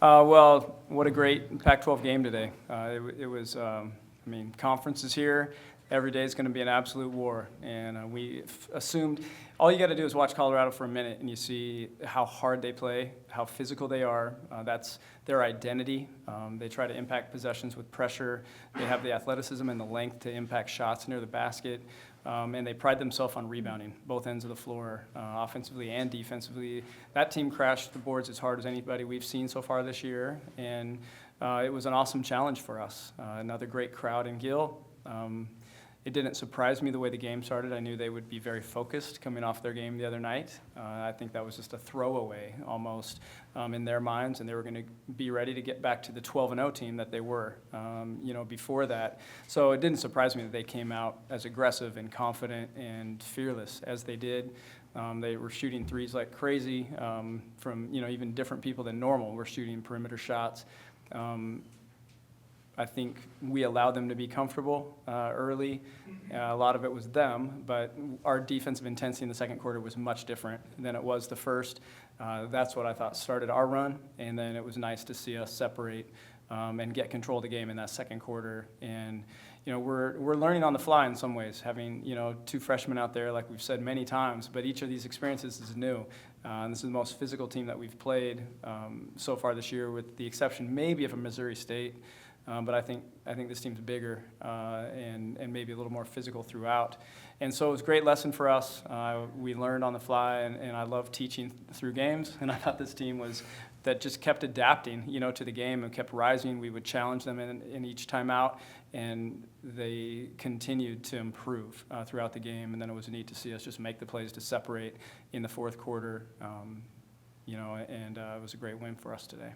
Well, what a great Pac-12 game today. It was, conference is here. Every day is going to be an absolute war. And we assumed all you got to do is watch Colorado for a minute and you see how hard they play, how physical they are. That's their identity. They try to impact possessions with pressure. They have the athleticism and the length to impact shots near the basket. And they pride themselves on rebounding, both ends of the floor, offensively and defensively. That team crashed the boards as hard as anybody we've seen so far this year, and it was an awesome challenge for us. Another great crowd in Gill. It didn't surprise me the way the game started. I knew they would be very focused coming off their game the other night. I think that was just a throwaway almost in their minds, and they were going to be ready to get back to the 12-0 team that they were, before that. So it didn't surprise me that they came out as aggressive and confident and fearless as they did. They were shooting threes like crazy from even different people than normal. We're shooting perimeter shots. I think we allowed them to be comfortable early. A lot of it was them, but our defensive intensity in the second quarter was much different than it was the first. That's what I thought started our run, and then it was nice to see us separate and get control of the game in that second quarter. And we're learning on the fly in some ways, having two freshmen out there, like we've said many times. But each of these experiences is new. And this is the most physical team that we've played so far this year, with the exception maybe of a Missouri State. But I think this team's bigger and maybe a little more physical throughout. And so it was a great lesson for us. We learned on the fly, and I love teaching through games. And I thought this team that just kept adapting, to the game and kept rising. We would challenge them in each timeout, and they continued to improve throughout the game. And then it was neat to see us just make the plays to separate in the fourth quarter, and it was a great win for us today.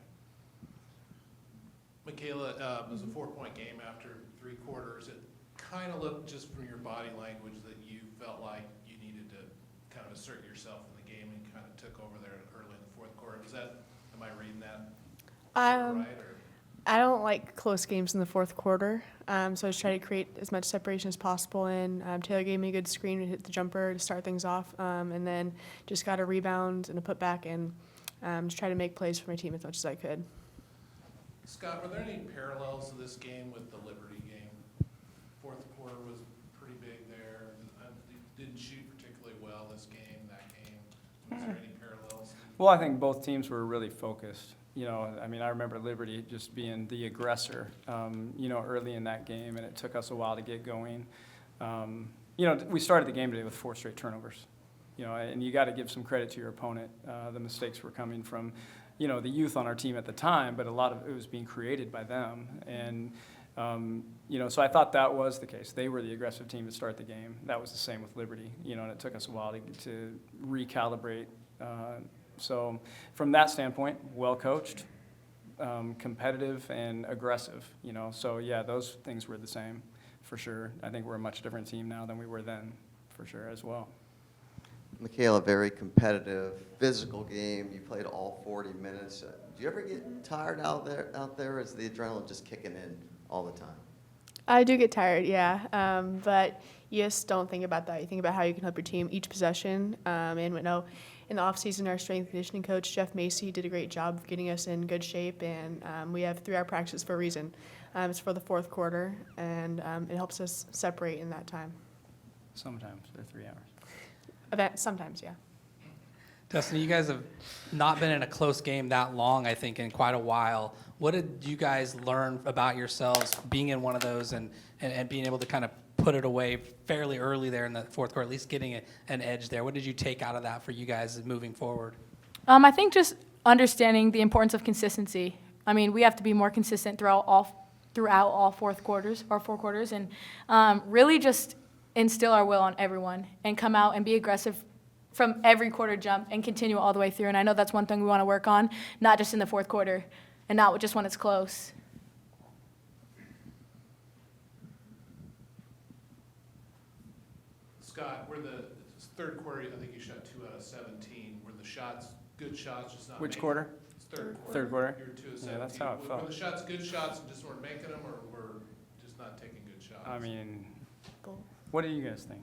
Michaela, it was a 4-point game after 3 quarters. It kind of looked, just from your body language, that you felt like you needed to kind of assert yourself in the game and kind of took over there early in the fourth quarter. Am I reading that right? Or? I don't like close games in the fourth quarter, so I was trying to create as much separation as possible. And Taylor gave me a good screen to hit the jumper to start things off, and then just got a rebound and a putback, and just try to make plays for my team as much as I could. Scott, were there any parallels to this game with the Liberty game? Fourth quarter was pretty big there. Didn't shoot particularly well this game, that game. Was there any parallels? Well, I think both teams were really focused. I remember Liberty just being the aggressor, early in that game, and it took us a while to get going. We started the game today with 4 straight turnovers, and you got to give some credit to your opponent. The mistakes were coming from the youth on our team at the time, but a lot of it was being created by them. And, so I thought that was the case. They were the aggressive team to start the game. That was the same with Liberty, and it took us a while to recalibrate. So from that standpoint, well coached, competitive, and aggressive, So, yeah, those things were the same for sure. I think we're a much different team now than we were then for sure as well. Michaela, very competitive, physical game. You played all 40 minutes. Do you ever get tired out there? Is the adrenaline just kicking in all the time? I do get tired, yeah, but you just don't think about that. You think about how you can help your team each possession. And in the offseason, our strength and conditioning coach, Jeff Macy, did a great job of getting us in good shape. And we have 3-hour practice for a reason. It's for the fourth quarter, and it helps us separate in that time. Sometimes they're 3 hours. Sometimes, yeah. Dustin, you guys have not been in a close game that long, I think, in quite a while. What did you guys learn about yourselves being in one of those and being able to kind of put it away fairly early there in the fourth quarter, at least getting an edge there? What did you take out of that for you guys moving forward? I think just understanding the importance of consistency. We have to be more consistent throughout all 4 quarters, and really just instill our will on everyone and come out and be aggressive from every quarter jump and continue all the way through. And I know that's one thing we want to work on, not just in the fourth quarter and not just when it's close. Scott, were the third quarter, I think you shot 2 out of 17. Were the shots good shots, just not Which making quarter? It's third quarter. Third quarter? You're 2 of 17. Yeah, that's how it felt. Were the shots good shots and just weren't making them, or were just not taking good shots? What do you guys think?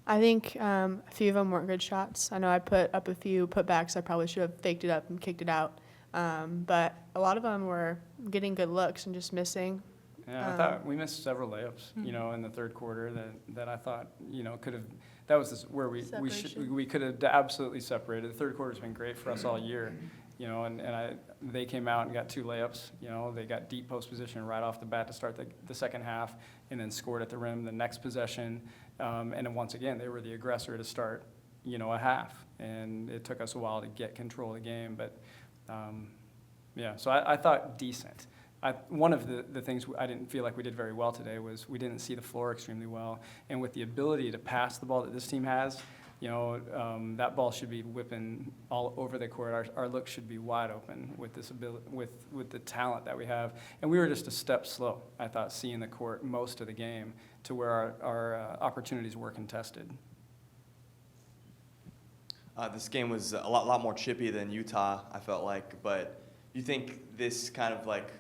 I think a few of them weren't good shots. I know I put up a few putbacks. I probably should have faked it up and kicked it out. But a lot of them were getting good looks and just missing. Yeah, I thought we missed several layups, in the third quarter that I thought, could have, that was where Separation. we could have absolutely separated. The third quarter's been great for us all year, they came out and got 2 layups, they got deep post position right off the bat to start the second half, and then scored at the rim the next possession. And then once again, they were the aggressor to start, a half, and it took us a while to get control of the game, but, so I thought decent. One of the things I didn't feel like we did very well today was we didn't see the floor extremely well. And with the ability to pass the ball that this team has, that ball should be whipping all over the court. Our look should be wide open with this ability, with the talent that we have. And we were just a step slow, I thought, seeing the court most of the game to where our opportunities were contested. This game was a lot more chippy than Utah, I felt like. But you think this kind of like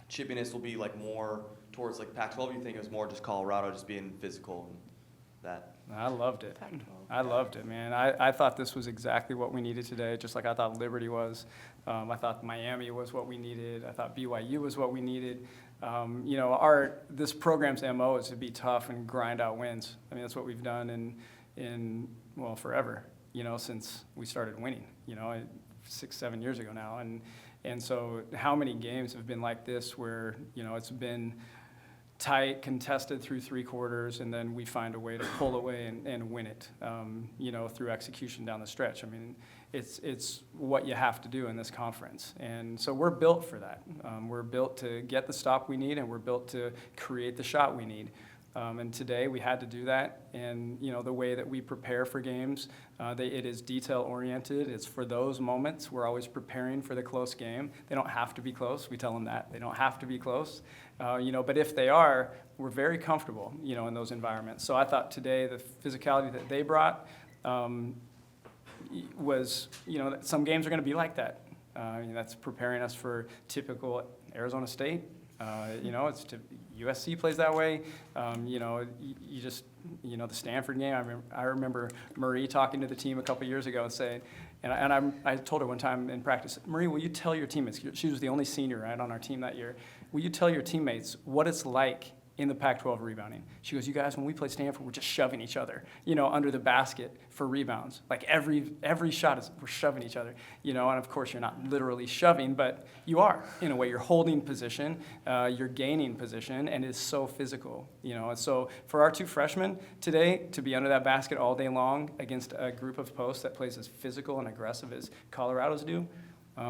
chippiness will be like more towards like Pac-12? You think it was more just Colorado just being physical and that? I loved it. Pac-12. I loved it, man. I thought this was exactly what we needed today, just like I thought Liberty was. I thought Miami was what we needed. I thought BYU was what we needed. This program's MO is to be tough and grind out wins. I mean, that's what we've done in forever, since we started winning, 6-7 years ago now. And so how many games have been like this where, it's been tight, contested through 3 quarters, and then we find a way to pull away and win it, through execution down the stretch. I mean, it's what you have to do in this conference. And so we're built for that. We're built to get the stop we need, and we're built to create the shot we need. And today we had to do that, and the way that we prepare for games, it is detail-oriented. It's for those moments. We're always preparing for the close game. They don't have to be close. We tell them that. They don't have to be close. But if they are, we're very comfortable, in those environments. So I thought today the physicality that they brought was, that some games are going to be like that. That's preparing us for typical Arizona State. USC plays that way. You just, the Stanford game. I remember Marie talking to the team a couple years ago and saying, I told her one time in practice, Marie, will you tell your teammates? She was the only senior, right, on our team that year. Will you tell your teammates what it's like in the Pac-12 rebounding? She goes, you guys, when we play Stanford, we're just shoving each other, under the basket for rebounds. Like every shot we're shoving each other, and of course you're not literally shoving, but you are, in a way. You're holding position, you're gaining position, and it's so physical, And so for our 2 freshmen today to be under that basket all day long against a group of posts that plays as physical and aggressive as Colorado's do,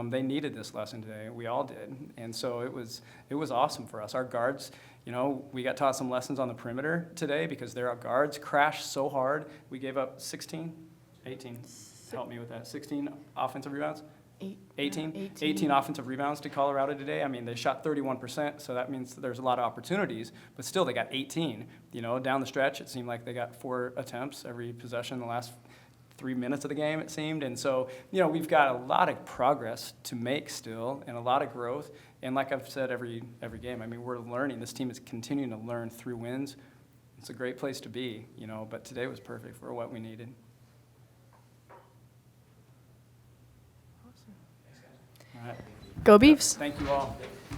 they needed this lesson today. We all did. And so it was awesome for us. Our guards, we got taught some lessons on the perimeter today because their guards crashed so hard. We gave up 18, help me with that, 16 offensive rebounds? 18 offensive rebounds to Colorado today. I mean, they shot 31%, so that means there's a lot of opportunities, but still they got 18. Down the stretch, it seemed like they got 4 attempts every possession in the last 3 minutes of the game, it seemed. And so, we've got a lot of progress to make still and a lot of growth. And like I've said every game, I mean, we're learning. This team is continuing to learn through wins. It's a great place to be, but today was perfect for what we needed. All right. Go Beefs! Thank you all.